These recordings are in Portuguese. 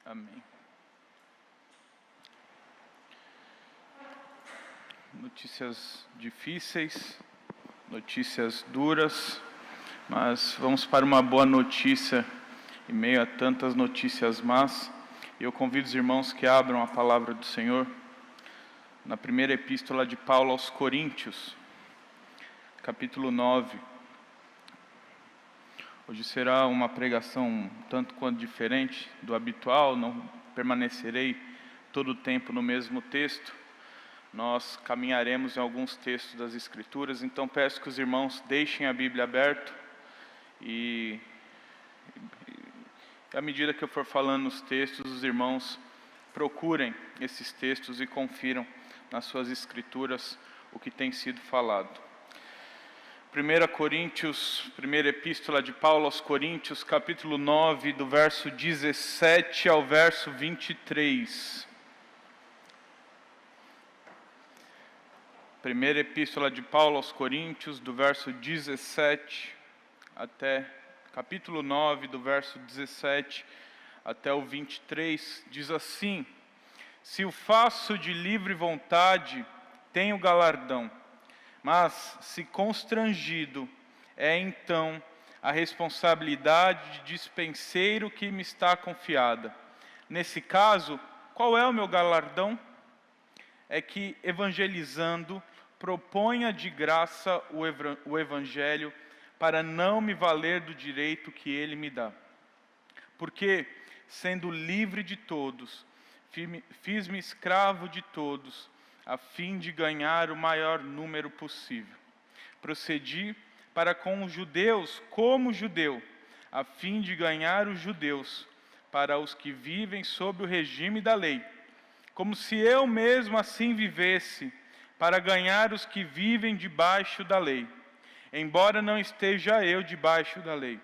Amém. Notícias difíceis, notícias duras, mas vamos para uma boa notícia em meio a tantas notícias más. Eu convido os irmãos que abram a palavra do Senhor na primeira epístola de Paulo aos Coríntios, capítulo 9. Hoje será uma pregação um tanto quanto diferente do habitual, não permanecerei todo o tempo no mesmo texto. Nós caminharemos em alguns textos das Escrituras, então peço que os irmãos deixem a Bíblia aberta e à medida que eu for falando os textos, os irmãos procurem esses textos e confiram nas suas Escrituras o que tem sido falado. 1 Coríntios, primeira epístola de Paulo aos Coríntios, capítulo 9, do verso 17 ao verso 23. Primeira epístola de Paulo aos Coríntios, do verso 17 até capítulo 9, do verso 17 até o 23, diz assim: Se o faço de livre vontade, tenho galardão, mas se constrangido, é então a responsabilidade de dispenseiro que me está confiada. Nesse caso, qual é o meu galardão? É que, evangelizando, proponha de graça o Evangelho para não me valer do direito que ele me dá. Porque, sendo livre de todos, fiz-me escravo de todos, a fim de ganhar o maior número possível. Procedi para com os judeus como judeu, a fim de ganhar os judeus, para os que vivem sob o regime da lei, como se eu mesmo assim vivesse, para ganhar os que vivem debaixo da lei, embora não esteja eu debaixo da lei.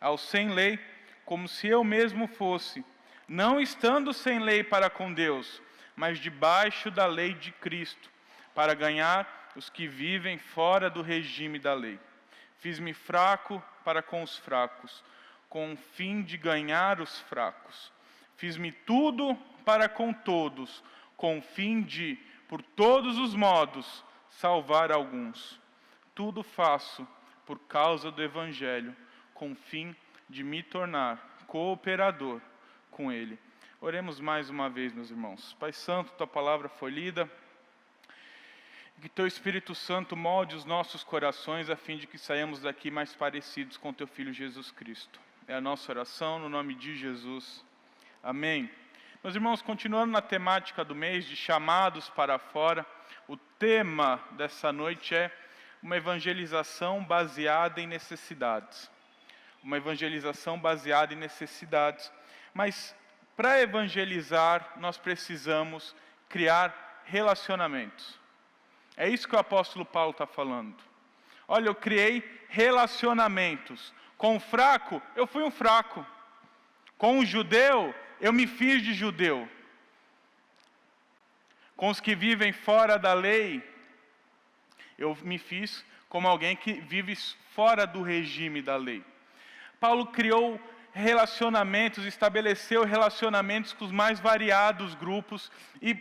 Aos sem lei, como se eu mesmo fosse, não estando sem lei para com Deus, mas debaixo da lei de Cristo, para ganhar os que vivem fora do regime da lei. Fiz-me fraco para com os fracos, com o fim de ganhar os fracos. Fiz-me tudo para com todos, com o fim de, por todos os modos, salvar alguns. Tudo faço por causa do Evangelho, com o fim de me tornar cooperador com ele. Oremos mais uma vez, meus irmãos. Pai Santo, Tua palavra foi lida. Que Teu Espírito Santo molde os nossos corações a fim de que saiamos daqui mais parecidos com Teu Filho Jesus Cristo. É a nossa oração no nome de Jesus. Amém. Meus irmãos, continuando na temática do mês de chamados para fora, o tema dessa noite é uma evangelização baseada em necessidades. Uma evangelização baseada em necessidades. Mas para evangelizar, nós precisamos criar relacionamentos. É isso que o apóstolo Paulo está falando. Olha, eu criei relacionamentos. Com o fraco, eu fui um fraco. Com o judeu, eu me fiz de judeu. Com os que vivem fora da lei, eu me fiz como alguém que vive fora do regime da lei. Paulo criou relacionamentos, estabeleceu relacionamentos com os mais variados grupos. E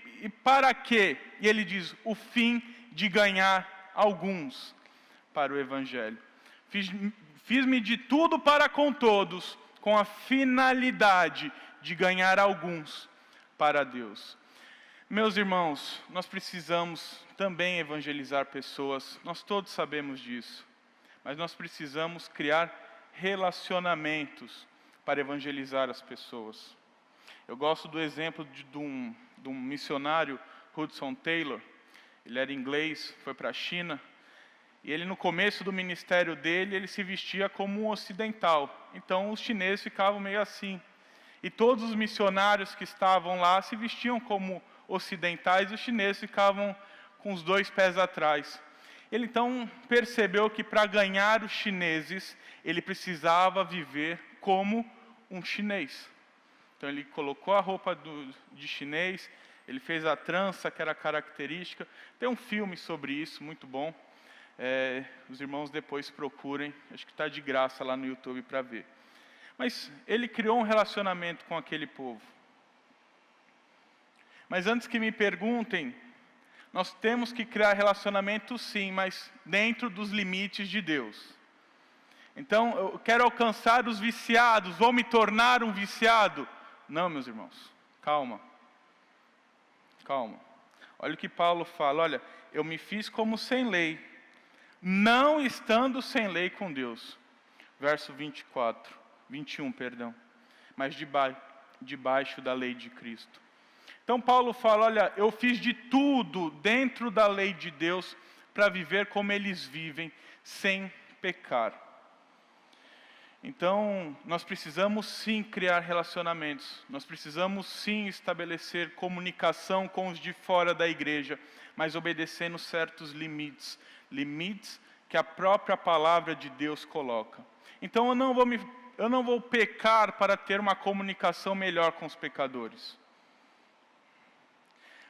para quê? E ele diz, o fim de ganhar alguns para o Evangelho. Fiz-me de tudo para com todos, com a finalidade de ganhar alguns para Deus. Meus irmãos, nós precisamos também evangelizar pessoas, nós todos sabemos disso, mas nós precisamos criar relacionamentos para evangelizar as pessoas. Eu gosto do exemplo de um missionário, Hudson Taylor. Ele era inglês, foi para a China, e ele no começo do ministério dele, ele se vestia como um ocidental. Então os chineses ficavam meio assim. E todos os missionários que estavam lá se vestiam como ocidentais, e os chineses ficavam com os dois pés atrás. Ele então percebeu que para ganhar os chineses, ele precisava viver como um chinês. Então ele colocou a roupa de chinês, ele fez a trança, que era característica. Tem um filme sobre isso, muito bom. Os irmãos depois procurem, acho que está de graça lá no YouTube para ver. Mas ele criou um relacionamento com aquele povo. Mas antes que me perguntem, nós temos que criar relacionamento sim, mas dentro dos limites de Deus. Então, eu quero alcançar os viciados, vou me tornar um viciado. Não, meus irmãos, calma. Calma. Olha o que Paulo fala, olha, eu me fiz como sem lei, não estando sem lei com Deus. Verso 21, mas debaixo da lei de Cristo. Então Paulo fala, olha, eu fiz de tudo dentro da lei de Deus para viver como eles vivem, sem pecar. Então, nós precisamos sim criar relacionamentos, nós precisamos sim estabelecer comunicação com os de fora da igreja, mas obedecendo certos limites que a própria palavra de Deus coloca. Então, eu não vou pecar para ter uma comunicação melhor com os pecadores.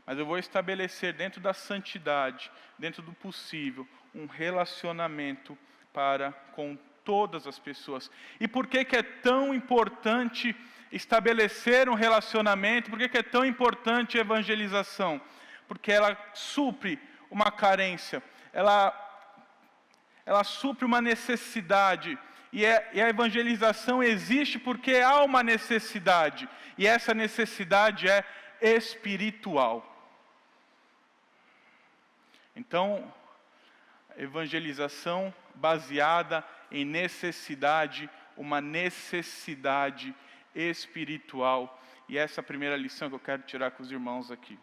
Mas eu vou estabelecer dentro da santidade, dentro do possível, um relacionamento para com todas as pessoas. E por que é tão importante estabelecer um relacionamento? Por que é tão importante a evangelização? Porque ela supre uma carência, ela supre uma necessidade. E a evangelização existe porque há uma necessidade. E essa necessidade é espiritual. Então, evangelização baseada em necessidade, uma necessidade espiritual. E essa é a primeira lição que eu quero tirar com os irmãos aqui.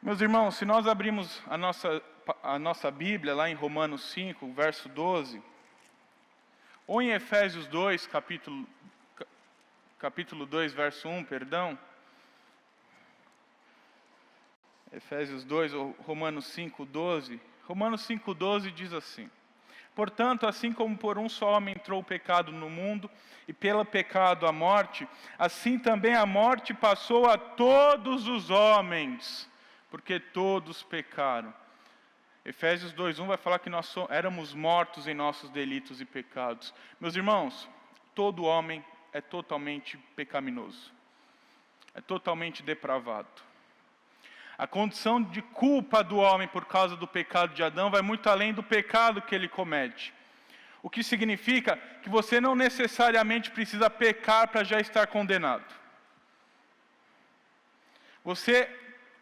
Meus irmãos, se nós abrimos a nossa Bíblia lá em Romanos 5, verso 12, ou em Efésios 2, capítulo 2, verso 1, Efésios 2 ou Romanos 5, 12. Romanos 5, 12 diz assim: portanto, assim como por um só homem entrou o pecado no mundo, e pelo pecado a morte, assim também a morte passou a todos os homens, porque todos pecaram. Efésios 2:1 vai falar que nós éramos mortos em nossos delitos e pecados. Meus irmãos, todo homem é totalmente pecaminoso, é totalmente depravado. A condição de culpa do homem por causa do pecado de Adão vai muito além do pecado que ele comete. O que significa que você não necessariamente precisa pecar para já estar condenado. Você,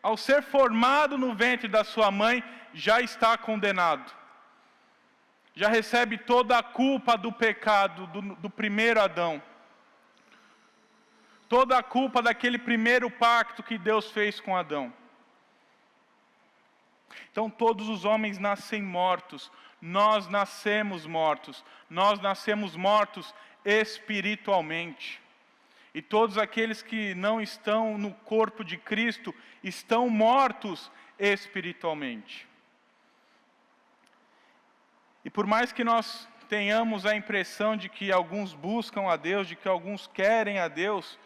ao ser formado no ventre da sua mãe, já está condenado. Já recebe toda a culpa do pecado do primeiro Adão. Toda a culpa daquele primeiro pacto que Deus fez com Adão. Então todos os homens nascem mortos, nós nascemos mortos espiritualmente. E todos aqueles que não estão no corpo de Cristo estão mortos espiritualmente. E por mais que nós tenhamos a impressão de que alguns buscam a Deus, de que alguns querem a Deus,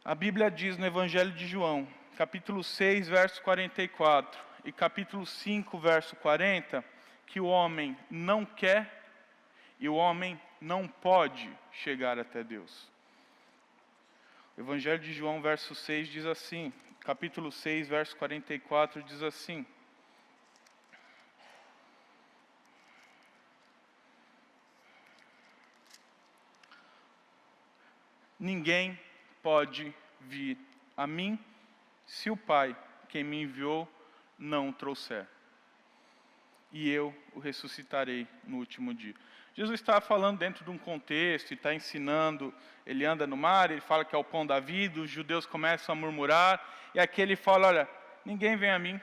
a Bíblia diz no Evangelho de João, capítulo 6, verso 44, e capítulo 5, verso 40, que o homem não quer e o homem não pode chegar até Deus. O Evangelho de João, verso 6, diz assim, capítulo 6, verso 44, diz assim: ninguém pode vir a mim se o Pai, quem me enviou, não o trouxer. E eu o ressuscitarei no último dia. Jesus está falando dentro de um contexto, e está ensinando, ele anda no mar, ele fala que é o pão da vida, os judeus começam a murmurar, e aqui ele fala, olha, ninguém vem a mim.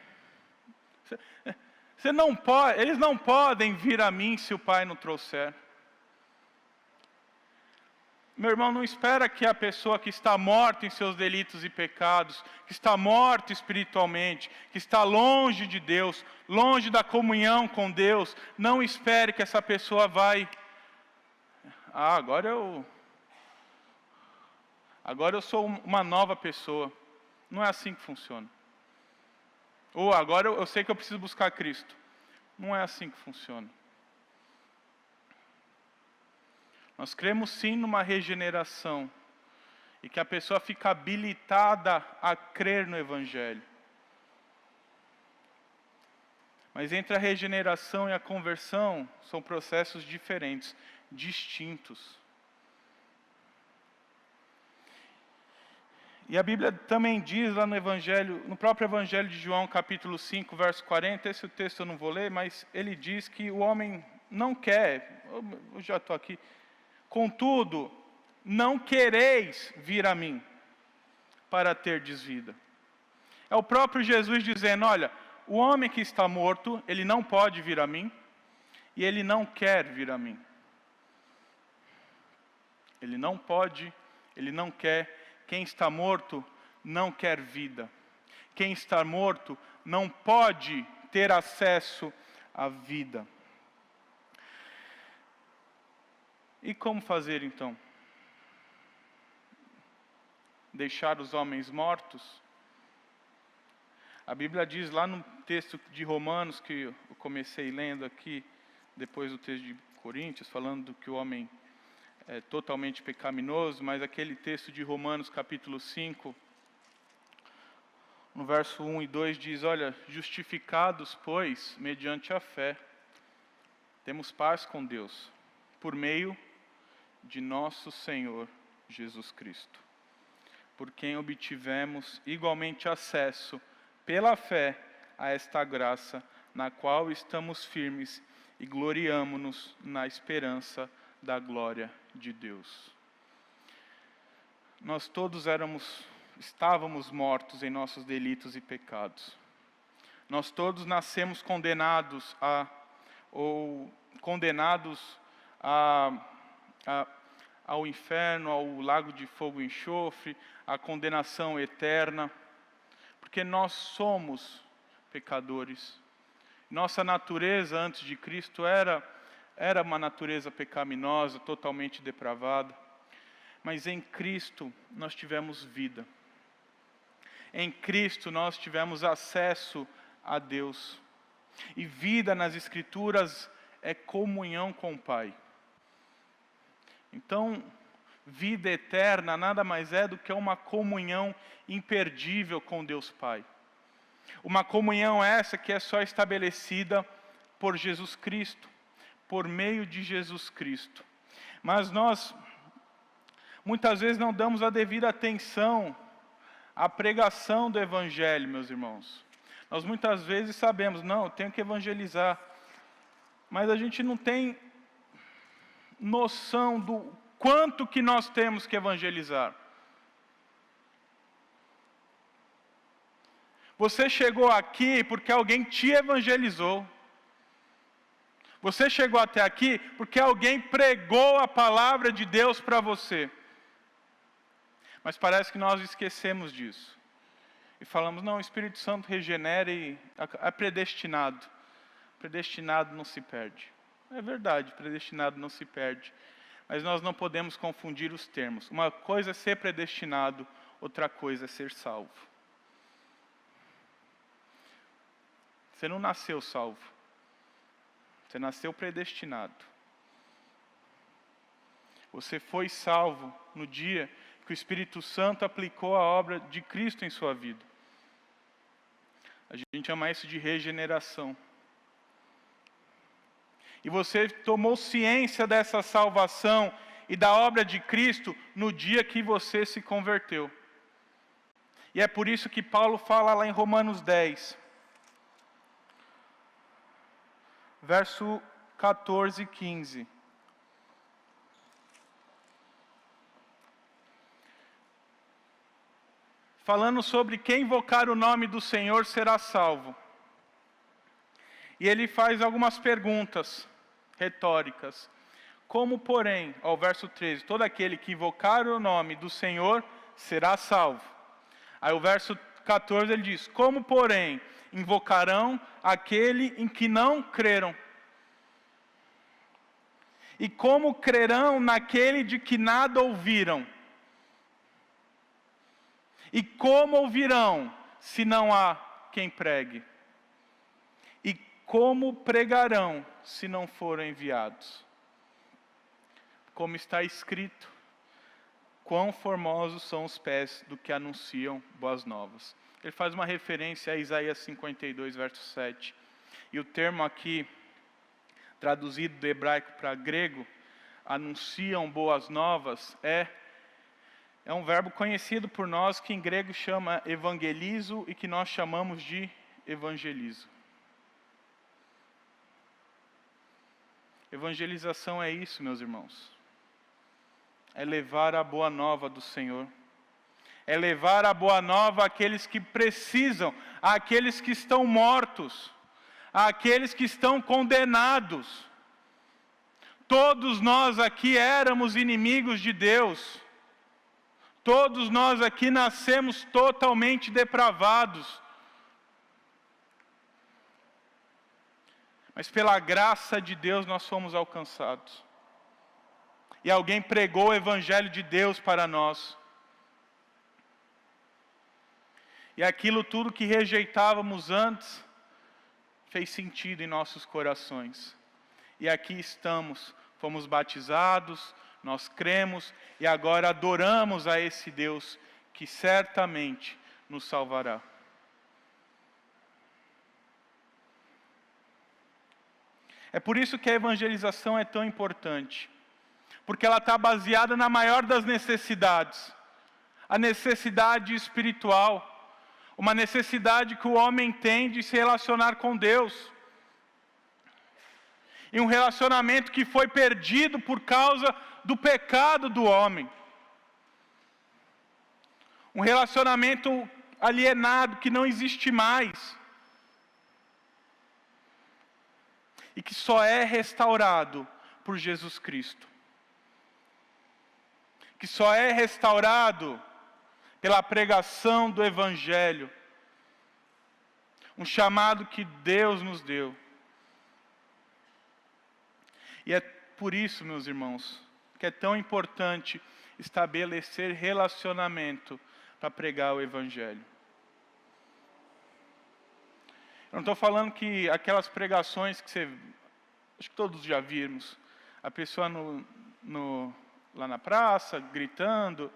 Eles não podem vir a mim se o Pai não trouxer. Meu irmão, não espera que a pessoa que está morta em seus delitos e pecados, que está morta espiritualmente, que está longe de Deus, longe da comunhão com Deus, não espere que essa pessoa vai... agora eu sou uma nova pessoa. Não é assim que funciona. Ou agora eu sei que eu preciso buscar Cristo. Não é assim que funciona. Nós cremos sim numa regeneração e que a pessoa fica habilitada a crer no Evangelho. Mas entre a regeneração e a conversão são processos diferentes, distintos. E a Bíblia também diz lá no Evangelho, no próprio Evangelho de João, capítulo 5, verso 40, esse texto eu não vou ler, mas ele diz que o homem não quer, eu já estou aqui, contudo, não quereis vir a mim, para terdes vida. É o próprio Jesus dizendo, olha, o homem que está morto, ele não pode vir a mim, e ele não quer vir a mim. Ele não pode, ele não quer. Quem está morto não quer vida. Quem está morto não pode ter acesso à vida. E como fazer então? Deixar os homens mortos? A Bíblia diz lá no texto de Romanos, que eu comecei lendo aqui, depois do texto de Coríntios, falando que o homem é totalmente pecaminoso, mas aquele texto de Romanos capítulo 5, no verso 1 e 2 diz, olha, justificados, pois, mediante a fé, temos paz com Deus, por meio de nosso Senhor Jesus Cristo, por quem obtivemos igualmente acesso, pela fé, a esta graça, na qual estamos firmes e gloriamo-nos na esperança da glória de Deus. Nós todos estávamos mortos em nossos delitos e pecados. Nós todos nascemos condenados ao inferno, ao lago de fogo e enxofre, à condenação eterna, porque nós somos pecadores. Nossa natureza antes de Cristo era uma natureza pecaminosa, totalmente depravada. Mas em Cristo nós tivemos vida. Em Cristo nós tivemos acesso a Deus. E vida nas Escrituras é comunhão com o Pai. Então, vida eterna nada mais é do que uma comunhão imperdível com Deus Pai. Uma comunhão essa que é só estabelecida por Jesus Cristo, por meio de Jesus Cristo. Mas nós, muitas vezes, não damos a devida atenção à pregação do Evangelho, meus irmãos. Nós muitas vezes sabemos, não, eu tenho que evangelizar. Mas a gente não tem noção do quanto que nós temos que evangelizar. Você chegou aqui porque alguém te evangelizou. Você chegou até aqui porque alguém pregou a palavra de Deus para você. Mas parece que nós esquecemos disso. E falamos, não, o Espírito Santo regenera e é predestinado. Predestinado não se perde. É verdade, predestinado não se perde. Mas nós não podemos confundir os termos. Uma coisa é ser predestinado, outra coisa é ser salvo. Você não nasceu salvo. Você nasceu predestinado. Você foi salvo no dia que o Espírito Santo aplicou a obra de Cristo em sua vida. A gente chama isso de regeneração. E você tomou ciência dessa salvação e da obra de Cristo no dia que você se converteu. E é por isso que Paulo fala lá em Romanos 10, verso 14 e 15. Falando sobre quem invocar o nome do Senhor será salvo. E ele faz algumas perguntas retóricas. Como, porém, ao verso 13, todo aquele que invocar o nome do Senhor será salvo. Aí o verso 14 ele diz, como, porém, invocarão aquele em que não creram? E como crerão naquele de que nada ouviram? E como ouvirão, se não há quem pregue? E como pregarão, se não forem enviados? como está escrito, quão formosos são os pés do que anunciam boas novas. Ele faz uma referência a Isaías 52, verso 7. E o termo aqui, traduzido do hebraico para grego, anunciam boas novas, é um verbo conhecido por nós que em grego chama evangelizo e que nós chamamos de evangelizo. Evangelização é isso, meus irmãos. É levar a boa nova do Senhor. É levar a boa nova àqueles que precisam, àqueles que estão mortos, àqueles que estão condenados. Todos nós aqui éramos inimigos de Deus. Todos nós aqui nascemos totalmente depravados. Mas pela graça de Deus nós fomos alcançados. E alguém pregou o Evangelho de Deus para nós. E aquilo tudo que rejeitávamos antes, fez sentido em nossos corações. E aqui estamos, fomos batizados, nós cremos e agora adoramos a esse Deus que certamente nos salvará. É por isso que a evangelização é tão importante. Porque ela está baseada na maior das necessidades. A necessidade espiritual. Uma necessidade que o homem tem de se relacionar com Deus. E um relacionamento que foi perdido por causa do pecado do homem. Um relacionamento alienado que não existe mais. E que só é restaurado por Jesus Cristo. Que só é restaurado pela pregação do Evangelho. Um chamado que Deus nos deu. E é por isso, meus irmãos, que é tão importante estabelecer relacionamento para pregar o Evangelho. Eu não estou falando que aquelas pregações que acho que todos já vimos, a pessoa lá na praça, gritando,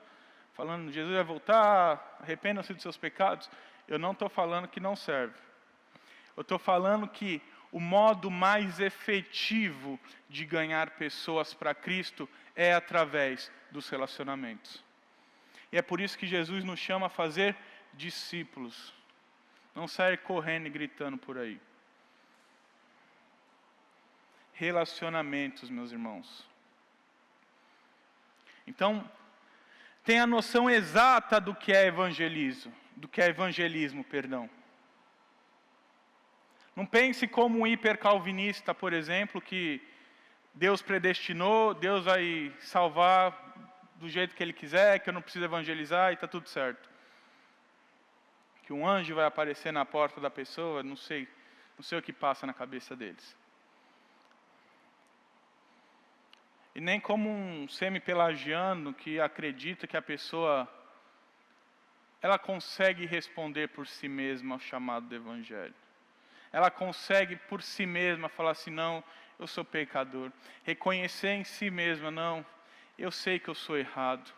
falando, Jesus vai voltar, arrependam-se dos seus pecados. Eu não estou falando que não serve. Eu estou falando que o modo mais efetivo de ganhar pessoas para Cristo é através dos relacionamentos. E é por isso que Jesus nos chama a fazer discípulos. Não sair correndo e gritando por aí. Relacionamentos, meus irmãos. Então, tenha a noção exata do que é evangelismo, perdão. Não pense como um hipercalvinista, por exemplo, que Deus predestinou, Deus vai salvar do jeito que Ele quiser, que eu não preciso evangelizar e está tudo certo. Que um anjo vai aparecer na porta da pessoa, não sei o que passa na cabeça deles. E nem como um semi-pelagiano que acredita que a pessoa, ela consegue responder por si mesma ao chamado do Evangelho. Ela consegue por si mesma falar assim, não, eu sou pecador. Reconhecer em si mesma, não, eu sei que eu sou errado.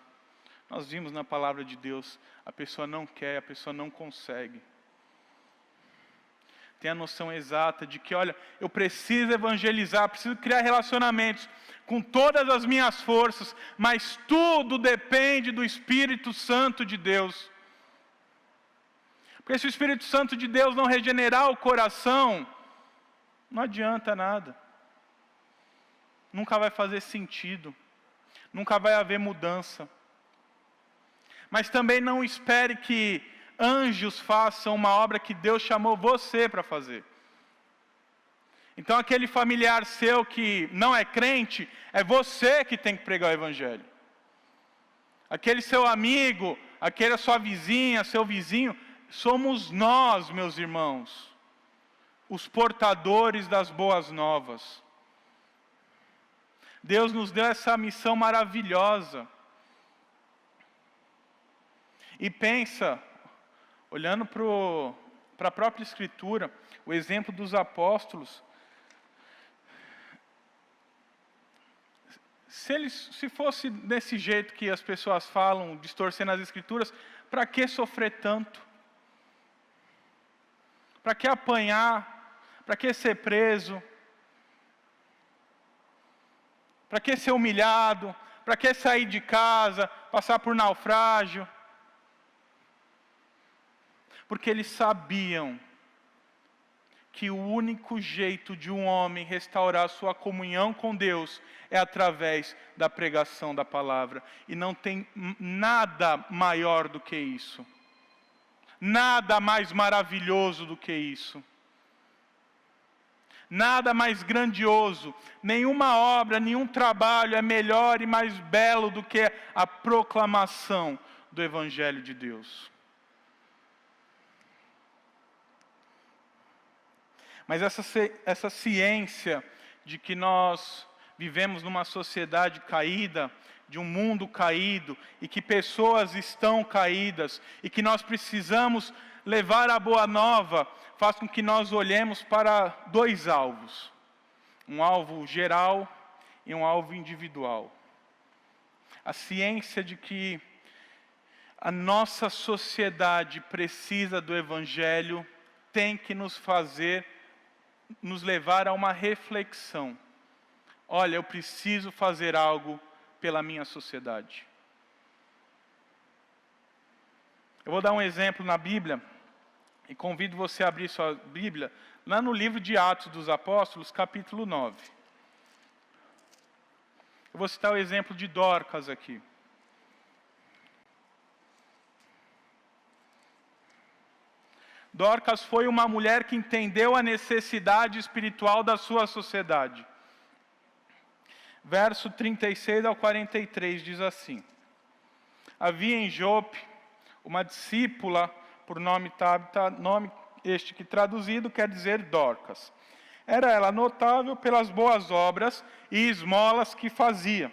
Nós vimos na palavra de Deus, a pessoa não quer, a pessoa não consegue. Tem a noção exata de que, olha, eu preciso evangelizar, preciso criar relacionamentos com todas as minhas forças, mas tudo depende do Espírito Santo de Deus. Porque se o Espírito Santo de Deus não regenerar o coração, não adianta nada. Nunca vai fazer sentido. Nunca vai haver mudança. Mas também não espere que anjos façam uma obra que Deus chamou você para fazer. Então aquele familiar seu que não é crente, é você que tem que pregar o Evangelho. Aquele seu amigo, aquela sua vizinha, seu vizinho, somos nós, meus irmãos, os portadores das boas novas. Deus nos deu essa missão maravilhosa. E pensa, olhando para a própria Escritura, o exemplo dos apóstolos. Se fosse desse jeito que as pessoas falam, distorcendo as Escrituras, para que sofrer tanto? Para que apanhar? Para que ser preso? Para que ser humilhado? Para que sair de casa, passar por naufrágio? Porque eles sabiam que o único jeito de um homem restaurar sua comunhão com Deus é através da pregação da palavra. E não tem nada maior do que isso. Nada mais maravilhoso do que isso. Nada mais grandioso. Nenhuma obra, nenhum trabalho é melhor e mais belo do que a proclamação do Evangelho de Deus. Mas essa ciência de que nós vivemos numa sociedade caída, de um mundo caído, e que pessoas estão caídas, e que nós precisamos levar a boa nova, faz com que nós olhemos para dois alvos. Um alvo geral e um alvo individual. A ciência de que a nossa sociedade precisa do Evangelho tem que nos levar a uma reflexão. Olha, eu preciso fazer algo pela minha sociedade. Eu vou dar um exemplo na Bíblia, e convido você a abrir sua Bíblia, lá no livro de Atos dos Apóstolos, capítulo 9. Eu vou citar o exemplo de Dorcas aqui. Dorcas foi uma mulher que entendeu a necessidade espiritual da sua sociedade. Verso 36 ao 43 diz assim: havia em Jope uma discípula por nome Tabita, nome este que traduzido quer dizer Dorcas. Era ela notável pelas boas obras e esmolas que fazia.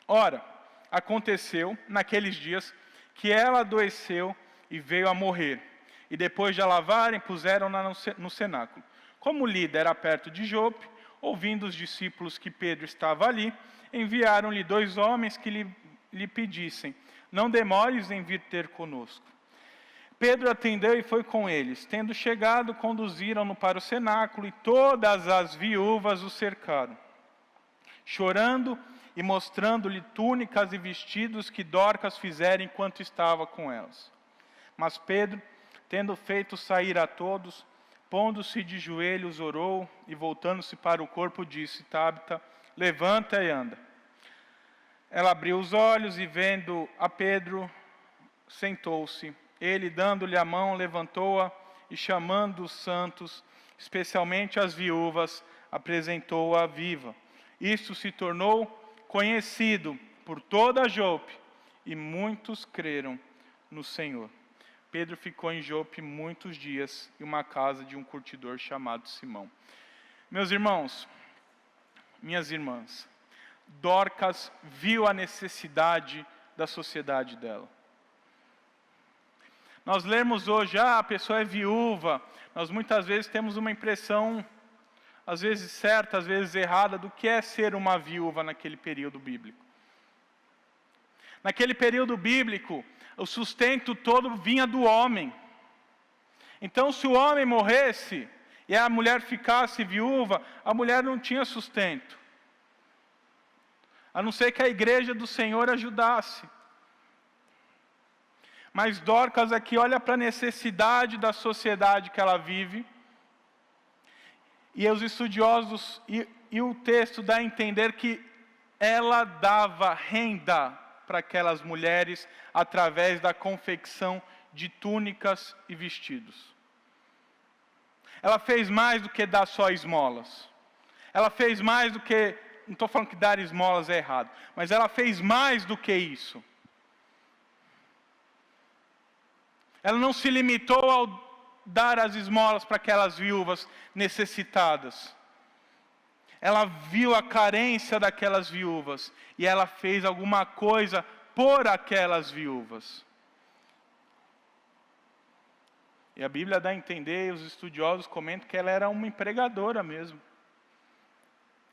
Ora, aconteceu naqueles dias que ela adoeceu e veio a morrer. E depois de a lavarem, puseram-na no cenáculo. Como Lida era perto de Jope, ouvindo os discípulos que Pedro estava ali, enviaram-lhe 2 homens que lhe pedissem: não demores em vir ter conosco. Pedro atendeu e foi com eles. Tendo chegado, conduziram-no para o cenáculo, e todas as viúvas o cercaram, chorando e mostrando-lhe túnicas e vestidos que Dorcas fizera enquanto estava com elas. Mas Pedro, tendo feito sair a todos, pondo-se de joelhos, orou, e voltando-se para o corpo, disse: Tabita, levanta e anda. Ela abriu os olhos e, vendo a Pedro, sentou-se. Ele, dando-lhe a mão, levantou-a e, chamando os santos, especialmente as viúvas, apresentou-a viva. Isto se tornou conhecido por toda a Jope, e muitos creram no Senhor. Pedro ficou em Jope muitos dias, em uma casa de um curtidor chamado Simão. Meus irmãos, minhas irmãs, Dorcas viu a necessidade da sociedade dela. Nós lemos hoje, a pessoa é viúva. Nós muitas vezes temos uma impressão, às vezes certa, às vezes errada, do que é ser uma viúva naquele período bíblico. Naquele período bíblico, o sustento todo vinha do homem. Então, se o homem morresse e a mulher ficasse viúva, a mulher não tinha sustento. A não ser que a igreja do Senhor ajudasse. Mas Dorcas aqui olha para a necessidade da sociedade que ela vive. E os estudiosos, e o texto dá a entender que ela dava renda para aquelas mulheres através da confecção de túnicas e vestidos. Ela fez mais do que dar só esmolas. Ela fez mais do que, não estou falando que dar esmolas é errado, mas ela fez mais do que isso. Ela não se limitou ao dar as esmolas para aquelas viúvas necessitadas. Ela viu a carência daquelas viúvas e ela fez alguma coisa por aquelas viúvas. E a Bíblia dá a entender, os estudiosos comentam que ela era uma empregadora mesmo.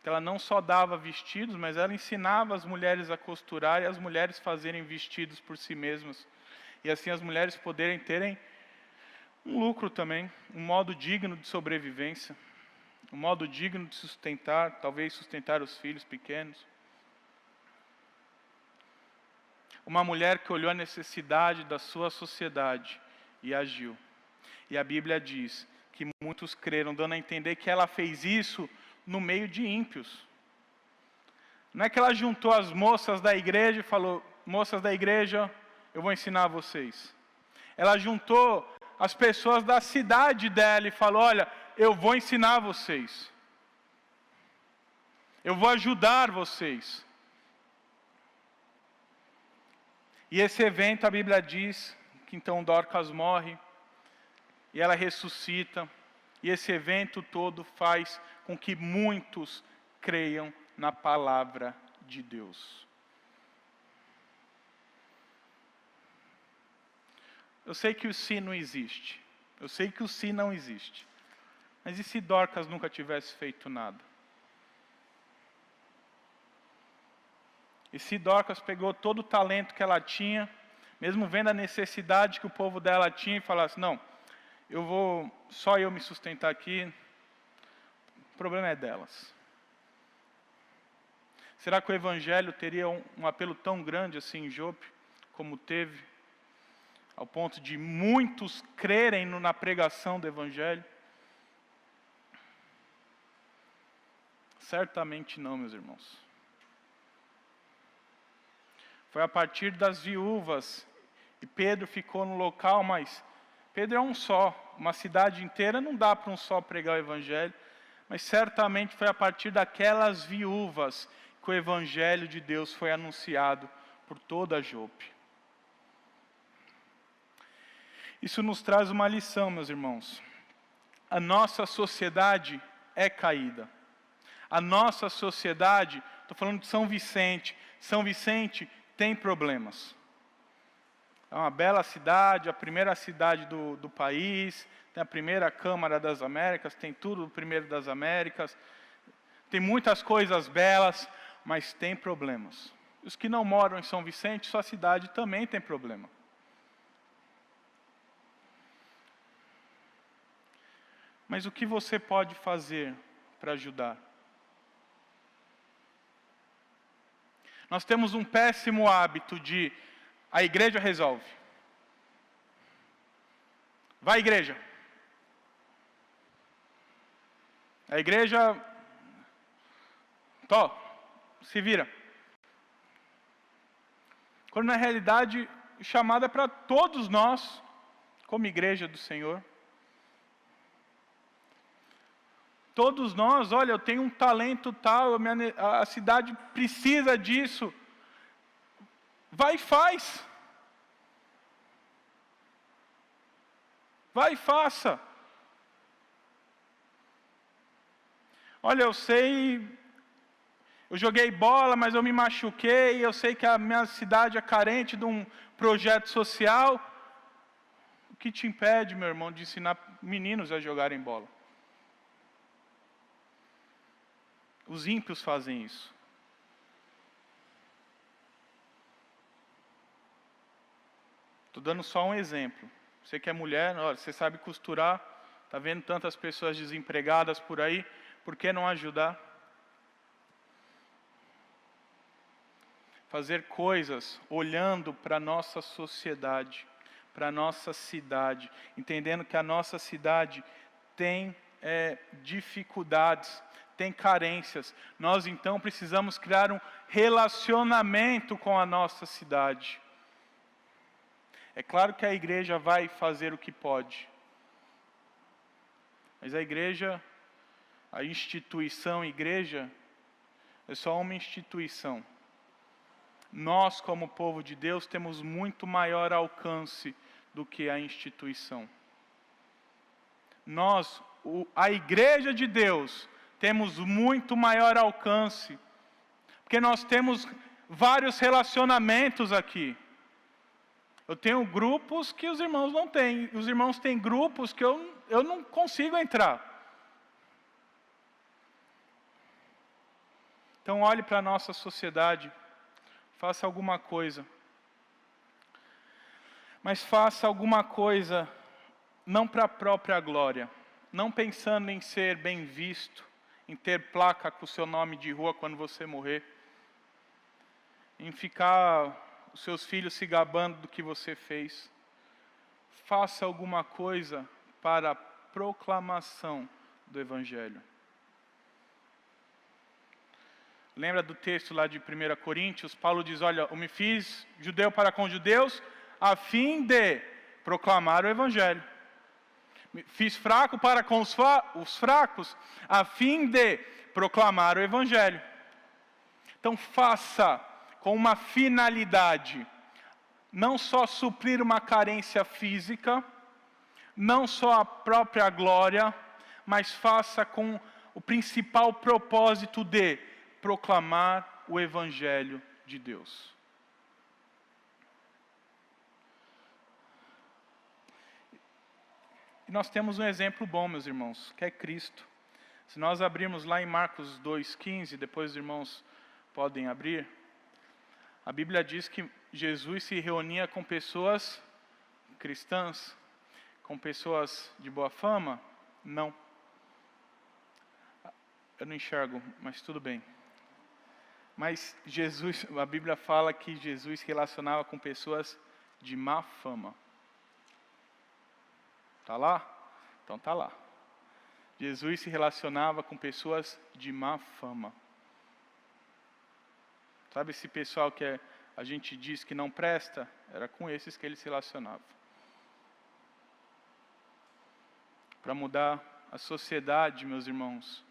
que ela não só dava vestidos, mas ela ensinava as mulheres a costurar e as mulheres fazerem vestidos por si mesmas. E assim as mulheres poderem terem um lucro também, um modo digno de sobrevivência, um modo digno de sustentar, talvez sustentar os filhos pequenos. Uma mulher que olhou a necessidade da sua sociedade e agiu. E a Bíblia diz que muitos creram, dando a entender que ela fez isso no meio de ímpios. Não é que ela juntou as moças da igreja e falou: moças da igreja, eu vou ensinar vocês. Ela juntou as pessoas da cidade dela e falou: olha, eu vou ensinar vocês. Eu vou ajudar vocês. E esse evento, a Bíblia diz que então Dorcas morre e ela ressuscita. E esse evento todo faz com que muitos creiam na palavra de Deus. Eu sei que o si não existe. Eu sei que o si não existe. Mas e se Dorcas nunca tivesse feito nada? E se Dorcas pegou todo o talento que ela tinha, mesmo vendo a necessidade que o povo dela tinha, e falasse: não, só eu me sustentar aqui, o problema é delas. Será que o Evangelho teria um apelo tão grande assim em Jope, como teve, ao ponto de muitos crerem na pregação do Evangelho? Certamente não, meus irmãos. Foi a partir das viúvas, e Pedro ficou no local, mas Pedro é um só, uma cidade inteira não dá para um só pregar o Evangelho, mas certamente foi a partir daquelas viúvas que o Evangelho de Deus foi anunciado por toda a Jope. Isso nos traz uma lição, meus irmãos. A nossa sociedade é caída. A nossa sociedade, estou falando de São Vicente tem problemas. É uma bela cidade, a primeira cidade do país, tem a primeira Câmara das Américas, tem tudo o primeiro das Américas, tem muitas coisas belas, mas tem problemas. Os que não moram em São Vicente, sua cidade também tem problema. Mas o que você pode fazer para ajudar? Nós temos um péssimo hábito de: a igreja resolve. Vai, igreja. A igreja, se vira. Quando na realidade, chamada para todos nós, como igreja do Senhor. Todos nós, olha, eu tenho um talento tal, a cidade precisa disso. Vai e faz. Vai e faça. Olha, eu joguei bola, mas eu me machuquei, eu sei que a minha cidade é carente de um projeto social. O que te impede, meu irmão, de ensinar meninos a jogarem bola? Os ímpios fazem isso. Estou dando só um exemplo. Você que é mulher, olha, você sabe costurar, está vendo tantas pessoas desempregadas por aí, por que não ajudar? Fazer coisas olhando para a nossa sociedade, para a nossa cidade, entendendo que a nossa cidade tem dificuldades, tem carências. Nós então precisamos criar um relacionamento com a nossa cidade. É claro que a igreja vai fazer o que pode. Mas a igreja, a instituição igreja, é só uma instituição. Nós, como povo de Deus, temos muito maior alcance do que a instituição. Nós, a igreja de Deus, temos muito maior alcance, porque nós temos vários relacionamentos aqui. Eu tenho grupos que os irmãos não têm, os irmãos têm grupos que eu não consigo entrar. Então olhe para a nossa sociedade, faça alguma coisa. Mas faça alguma coisa não para a própria glória, não pensando em ser bem visto, em ter placa com o seu nome de rua quando você morrer, em ficar os seus filhos se gabando do que você fez. Faça alguma coisa para a proclamação do Evangelho. Lembra do texto lá de 1 Coríntios? Paulo diz, olha, eu me fiz judeu para com judeus, a fim de proclamar o Evangelho. Me fiz fraco para com os fracos, a fim de proclamar o Evangelho. Então faça com uma finalidade, não só suprir uma carência física, não só a própria glória, mas faça com o principal propósito de proclamar o Evangelho de Deus. E nós temos um exemplo bom, meus irmãos, que é Cristo. Se nós abrirmos lá em Marcos 2,15, depois os irmãos podem abrir, a Bíblia diz que Jesus se reunia com pessoas cristãs, com pessoas de boa fama? Não. Eu não enxergo, mas tudo bem. Mas Jesus, a Bíblia fala que Jesus se relacionava com pessoas de má fama. Está lá? Então está lá. Jesus se relacionava com pessoas de má fama. Sabe esse pessoal que a gente diz que não presta? Era com esses que ele se relacionava. Para mudar a sociedade, meus irmãos.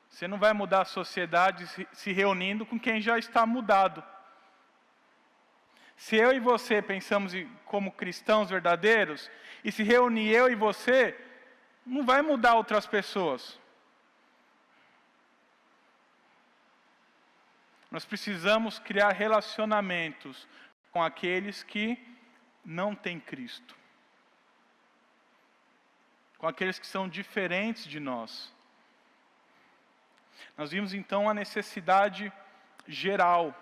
Você não vai mudar a sociedade se reunindo com quem já está mudado. Se eu e você pensamos como cristãos verdadeiros, e se reunir eu e você, não vai mudar outras pessoas. Nós precisamos criar relacionamentos com aqueles que não têm Cristo. Com aqueles que são diferentes de nós. Nós vimos então a necessidade geral,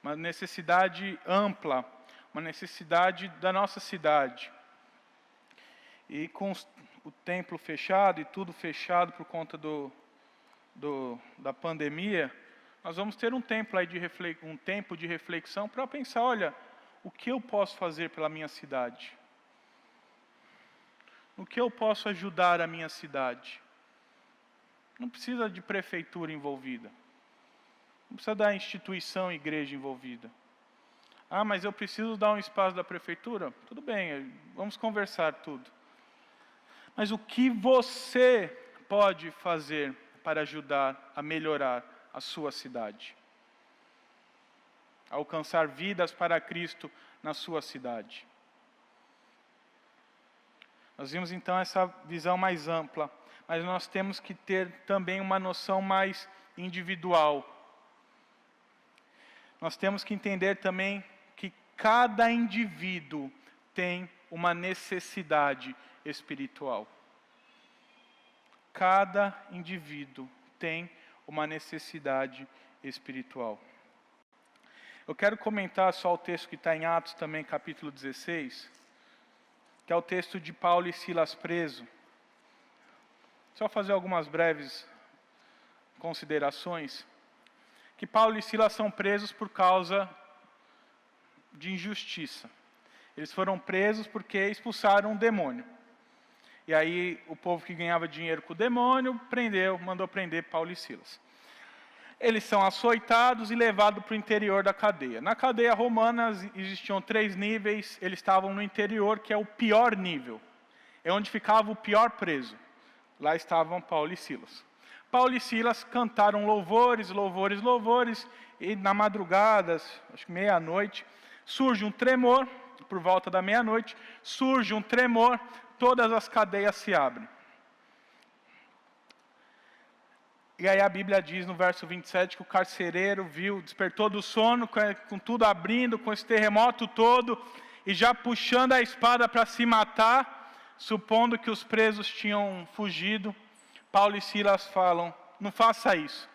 uma necessidade ampla, uma necessidade da nossa cidade. E com o templo fechado e tudo fechado por conta da pandemia, nós vamos ter um tempo de reflexão para pensar, olha, o que eu posso fazer pela minha cidade? No que eu posso ajudar a minha cidade? Não precisa de prefeitura envolvida. Não precisa da instituição, igreja envolvida. Ah, mas eu preciso dar um espaço da prefeitura? Tudo bem, vamos conversar tudo. Mas o que você pode fazer para ajudar a melhorar a sua cidade? A alcançar vidas para Cristo na sua cidade. Nós vimos então essa visão mais ampla, mas nós temos que ter também uma noção mais individual. Nós temos que entender também que cada indivíduo tem uma necessidade espiritual. Cada indivíduo tem uma necessidade espiritual. Eu quero comentar só o texto que está em Atos também, capítulo 16, que é o texto de Paulo e Silas preso. Só fazer algumas breves considerações. Que Paulo e Silas são presos por causa de injustiça. Eles foram presos porque expulsaram um demônio. E aí o povo que ganhava dinheiro com o demônio mandou prender Paulo e Silas. Eles são açoitados e levados para o interior da cadeia. Na cadeia romana existiam 3 níveis, eles estavam no interior, que é o pior nível. É onde ficava o pior preso. Lá estavam Paulo e Silas. Paulo e Silas cantaram louvores, louvores, louvores, e na madrugada, acho que meia-noite, surge um tremor, por volta da meia-noite, surge um tremor, todas as cadeias se abrem. E aí a Bíblia diz no verso 27 que o carcereiro despertou do sono, com tudo abrindo, com esse terremoto todo, e já puxando a espada para se matar, supondo que os presos tinham fugido. Paulo e Silas falam, não faça isso.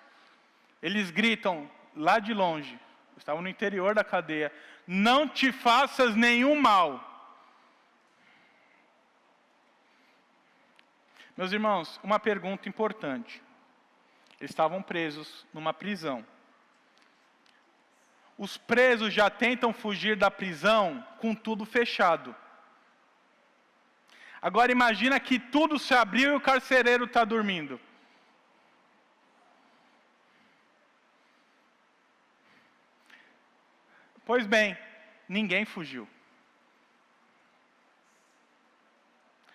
Eles gritam lá de longe, estavam no interior da cadeia: não te faças nenhum mal. Meus irmãos, uma pergunta importante. Eles estavam presos numa prisão. Os presos já tentam fugir da prisão com tudo fechado. Agora imagina que tudo se abriu e o carcereiro está dormindo. Pois bem, ninguém fugiu.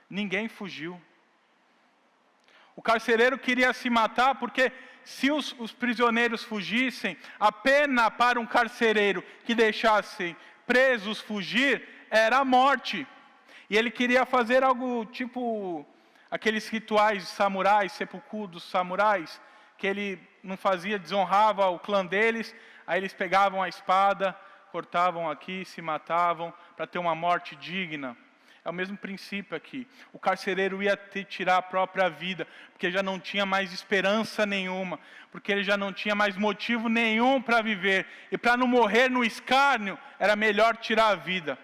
Ninguém fugiu. O carcereiro queria se matar porque se os prisioneiros fugissem, a pena para um carcereiro que deixasse presos fugir era a morte. E ele queria fazer algo tipo aqueles rituais samurais, seppuku dos samurais, que ele não fazia, desonrava o clã deles, aí eles pegavam a espada, cortavam aqui, se matavam para ter uma morte digna. É o mesmo princípio aqui. O carcereiro ia tirar a própria vida, porque já não tinha mais esperança nenhuma, porque ele já não tinha mais motivo nenhum para viver. E para não morrer no escárnio, era melhor tirar a vida.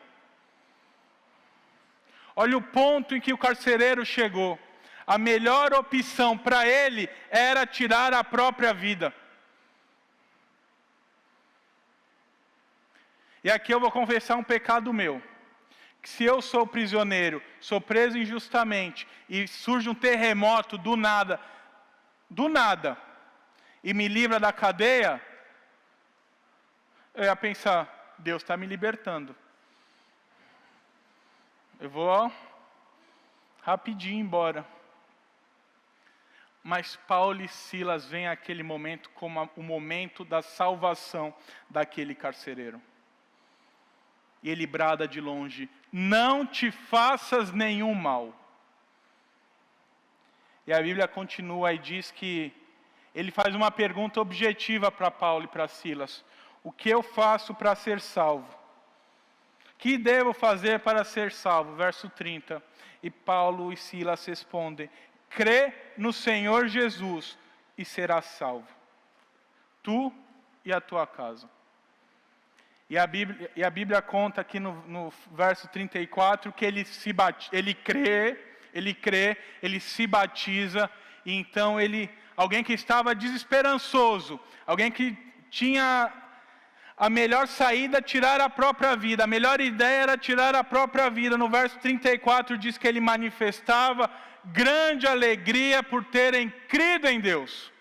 Olha o ponto em que o carcereiro chegou. A melhor opção para ele era tirar a própria vida. E aqui eu vou confessar um pecado meu. Se eu sou prisioneiro, sou preso injustamente, e surge um terremoto do nada, e me livra da cadeia, eu ia pensar: Deus está me libertando. Eu vou rapidinho embora. Mas Paulo e Silas veem aquele momento como o momento da salvação daquele carcereiro. E ele brada de longe: não te faças nenhum mal. E a Bíblia continua e diz que ele faz uma pergunta objetiva para Paulo e para Silas: o que eu faço para ser salvo? Que devo fazer para ser salvo? Verso 30. E Paulo e Silas respondem: crê no Senhor Jesus e serás salvo, tu e a tua casa. E a Bíblia conta aqui no verso 34 que ele crê, ele se batiza, e então alguém que estava desesperançoso, alguém que tinha a melhor saída, tirar a própria vida, a melhor ideia era tirar a própria vida. No verso 34 diz que ele manifestava grande alegria por terem crido em Deus.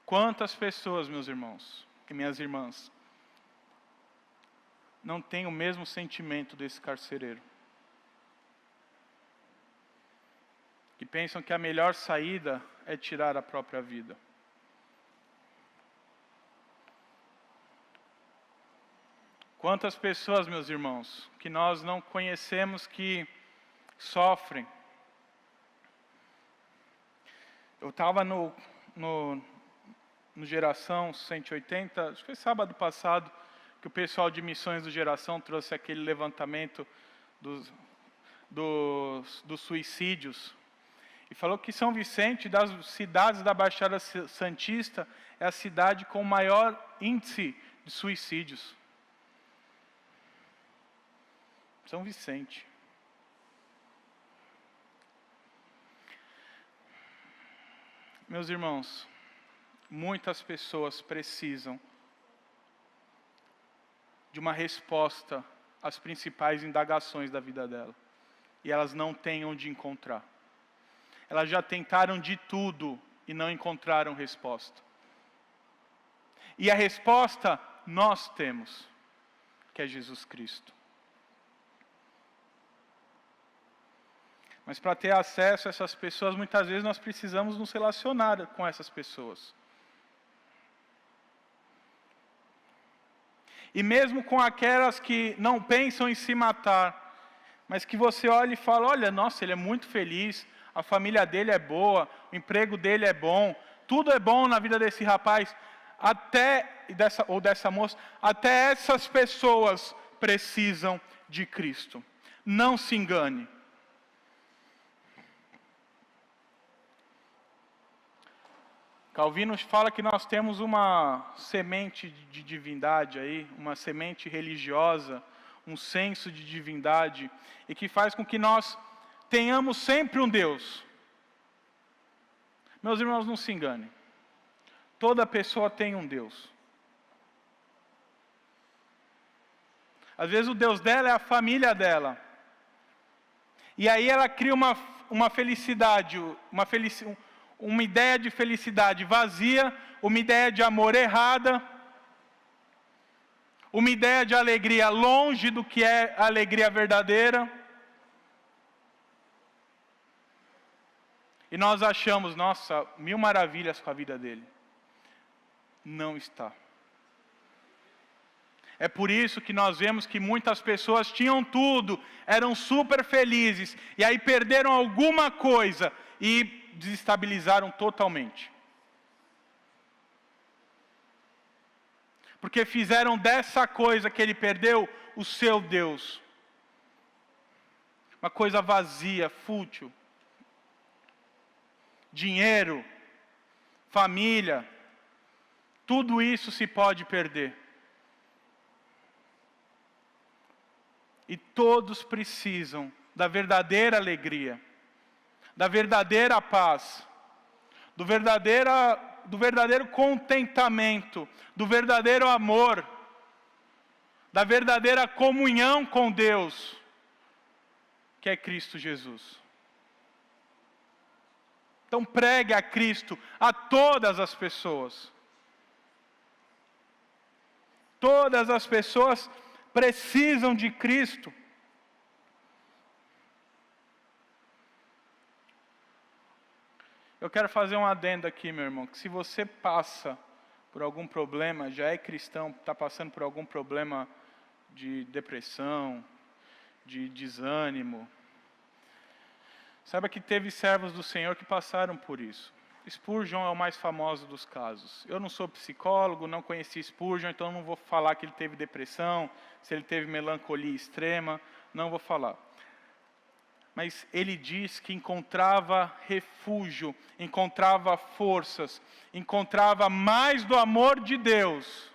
Quantas pessoas, meus irmãos e minhas irmãs, não têm o mesmo sentimento desse carcereiro? Que pensam que a melhor saída é tirar a própria vida. Quantas pessoas, meus irmãos, que nós não conhecemos que sofrem. Eu estava no Geração 180, acho que foi sábado passado, que o pessoal de missões do Geração trouxe aquele levantamento dos suicídios. E falou que São Vicente, das cidades da Baixada Santista, é a cidade com o maior índice de suicídios. São Vicente. Meus irmãos, muitas pessoas precisam de uma resposta às principais indagações da vida dela. E elas não têm onde encontrar. Elas já tentaram de tudo e não encontraram resposta. E a resposta nós temos, que é Jesus Cristo. Mas para ter acesso a essas pessoas, muitas vezes nós precisamos nos relacionar com essas pessoas. E mesmo com aquelas que não pensam em se matar, mas que você olha e fala: olha, nossa, ele é muito feliz, a família dele é boa, o emprego dele é bom, tudo é bom na vida desse rapaz, dessa moça, até essas pessoas precisam de Cristo. Não se engane. Calvino fala que nós temos uma semente de divindade aí, uma semente religiosa, um senso de divindade, e que faz com que nós tenhamos sempre um Deus. Meus irmãos, não se enganem. Toda pessoa tem um Deus. Às vezes o Deus dela é a família dela. E aí ela cria uma felicidade, uma ideia de felicidade vazia, uma ideia de amor errada, uma ideia de alegria longe do que é a alegria verdadeira. E nós achamos, nossa, mil maravilhas com a vida dele. Não está. É por isso que nós vemos que muitas pessoas tinham tudo, eram super felizes, e aí perderam alguma coisa e desestabilizaram totalmente. Porque fizeram dessa coisa que ele perdeu o seu Deus. Uma coisa vazia, fútil. Dinheiro, família, tudo isso se pode perder. E todos precisam da verdadeira alegria, da verdadeira paz, do verdadeiro contentamento, do verdadeiro amor, da verdadeira comunhão com Deus, que é Cristo Jesus. Então pregue a Cristo a todas as pessoas. Todas as pessoas precisam de Cristo. Eu quero fazer um adendo aqui, meu irmão, que se você passa por algum problema, já é cristão, está passando por algum problema de depressão, de desânimo, saiba que teve servos do Senhor que passaram por isso. Spurgeon é o mais famoso dos casos. Eu não sou psicólogo, não conheci Spurgeon, então não vou falar que ele teve depressão, se ele teve melancolia extrema, não vou falar. Mas ele diz que encontrava refúgio, encontrava forças, encontrava mais do amor de Deus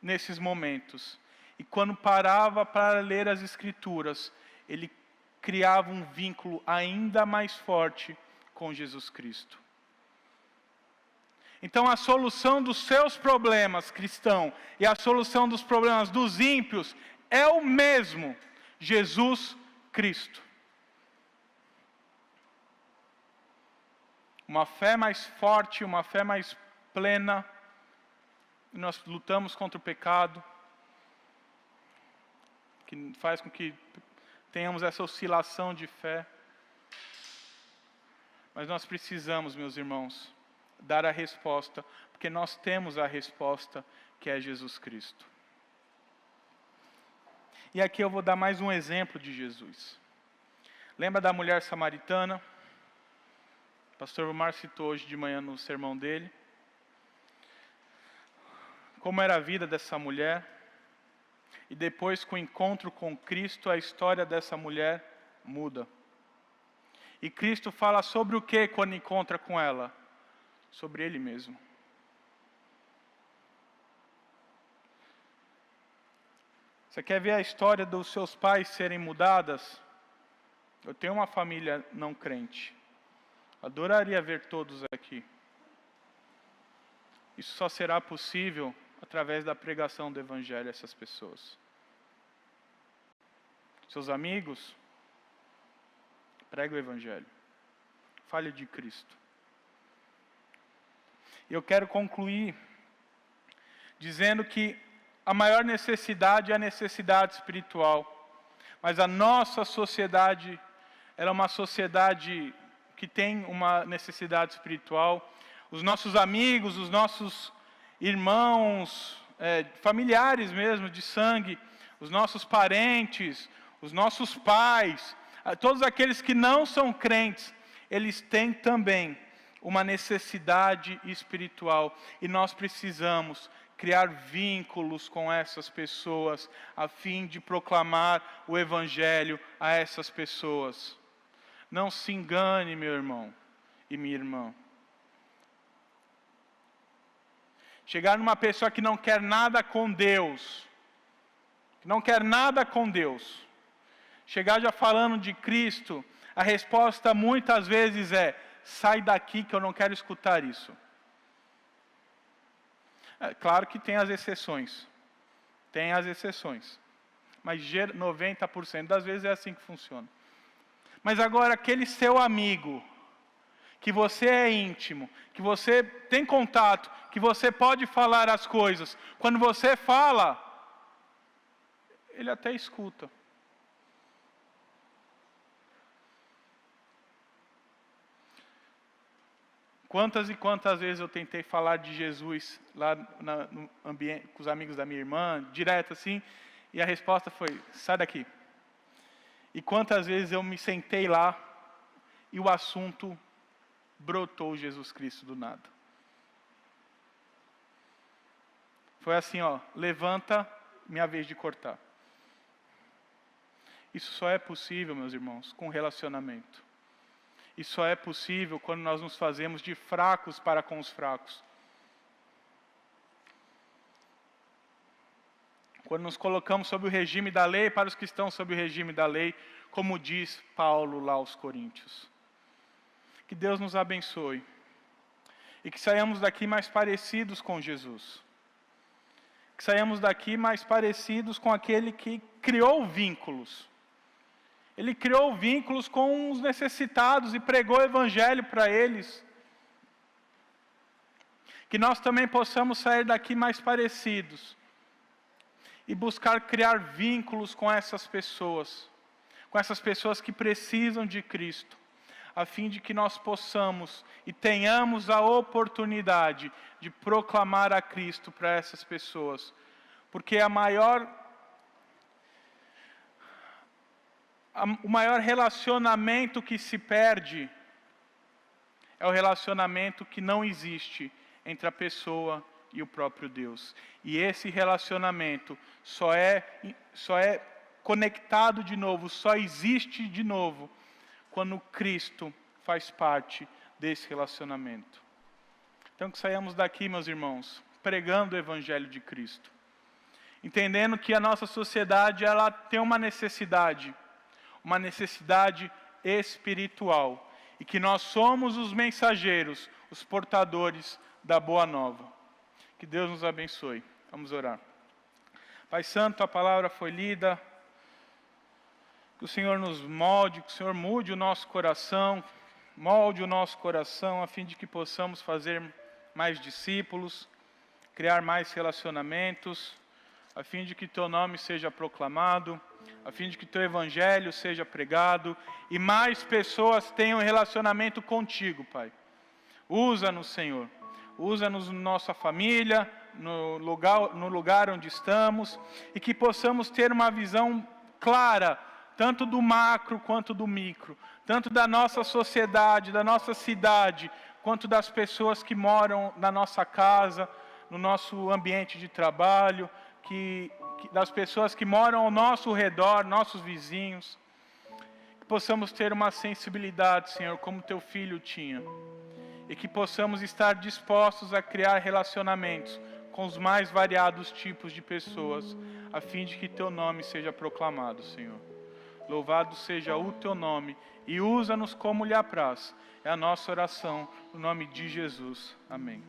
nesses momentos. E quando parava para ler as Escrituras, ele criava um vínculo ainda mais forte com Jesus Cristo. Então a solução dos seus problemas, cristão, e a solução dos problemas dos ímpios é o mesmo: Jesus Cristo. Uma fé mais forte, uma fé mais plena. Nós lutamos contra o pecado, que faz com que tenhamos essa oscilação de fé. Mas nós precisamos, meus irmãos, dar a resposta, porque nós temos a resposta, que é Jesus Cristo. E aqui eu vou dar mais um exemplo de Jesus. Lembra da mulher samaritana? O pastor Omar citou hoje de manhã no sermão dele. Como era a vida dessa mulher. E depois, com o encontro com Cristo, a história dessa mulher muda. E Cristo fala sobre o que quando encontra com ela? Sobre Ele mesmo. Você quer ver a história dos seus pais serem mudadas? Eu tenho uma família não crente. Adoraria ver todos aqui. Isso só será possível através da pregação do Evangelho a essas pessoas. Seus amigos, pregue o Evangelho. Fale de Cristo. E eu quero concluir dizendo que a maior necessidade é a necessidade espiritual. Mas a nossa sociedade, ela é uma sociedade que tem uma necessidade espiritual. Os nossos amigos, os nossos irmãos, familiares mesmo, de sangue, os nossos parentes, os nossos pais, todos aqueles que não são crentes, eles têm também uma necessidade espiritual. E nós precisamos criar vínculos com essas pessoas, a fim de proclamar o Evangelho a essas pessoas. Não se engane, meu irmão e minha irmã. chegar numa pessoa que não quer nada com Deus, que não quer nada com Deus, chegar já falando de Cristo, a resposta muitas vezes é: sai daqui que eu não quero escutar isso. É claro que tem as exceções. Tem as exceções. Mas 90% das vezes é assim que funciona. Mas agora, aquele seu amigo, que você é íntimo, que você tem contato, que você pode falar as coisas, quando você fala, ele até escuta. Quantas e quantas vezes eu tentei falar de Jesus lá no ambiente, com os amigos da minha irmã, direto assim, e a resposta foi: sai daqui. E quantas vezes eu me sentei lá e o assunto brotou Jesus Cristo do nada. Foi assim, ó, levanta, minha vez de cortar. Isso só é possível, meus irmãos, com relacionamento. Isso só é possível quando nós nos fazemos de fracos para com os fracos. Quando nos colocamos sob o regime da lei para os que estão sob o regime da lei, como diz Paulo lá aos Coríntios. Que Deus nos abençoe. E que saiamos daqui mais parecidos com Jesus. Que saiamos daqui mais parecidos com aquele que criou vínculos. Ele criou vínculos com os necessitados e pregou o evangelho para eles. Que nós também possamos sair daqui mais parecidos e buscar criar vínculos com essas pessoas que precisam de Cristo, a fim de que nós possamos e tenhamos a oportunidade de proclamar a Cristo para essas pessoas. Porque o maior relacionamento que se perde é o relacionamento que não existe entre a pessoa e o próprio Deus. E esse relacionamento só é conectado de novo, só existe de novo, quando Cristo faz parte desse relacionamento. Então que saiamos daqui, meus irmãos, pregando o Evangelho de Cristo. Entendendo que a nossa sociedade ela tem uma necessidade espiritual, e que nós somos os mensageiros, os portadores da boa nova. Que Deus nos abençoe. Vamos orar. Pai Santo, a palavra foi lida, que o Senhor nos molde, que o Senhor mude o nosso coração, molde o nosso coração, a fim de que possamos fazer mais discípulos, criar mais relacionamentos, a fim de que Teu nome seja proclamado, a fim de que Teu Evangelho seja pregado e mais pessoas tenham relacionamento contigo, Pai. Usa-nos, Senhor. Usa-nos na nossa família, no lugar onde estamos, e que possamos ter uma visão clara, tanto do macro quanto do micro, tanto da nossa sociedade, da nossa cidade, quanto das pessoas que moram na nossa casa, no nosso ambiente de trabalho, das pessoas que moram ao nosso redor, nossos vizinhos. Que possamos ter uma sensibilidade, Senhor, como Teu Filho tinha. E que possamos estar dispostos a criar relacionamentos com os mais variados tipos de pessoas, a fim de que Teu nome seja proclamado, Senhor. Louvado seja o Teu nome e usa-nos como lhe apraz. É a nossa oração, no nome de Jesus. Amém.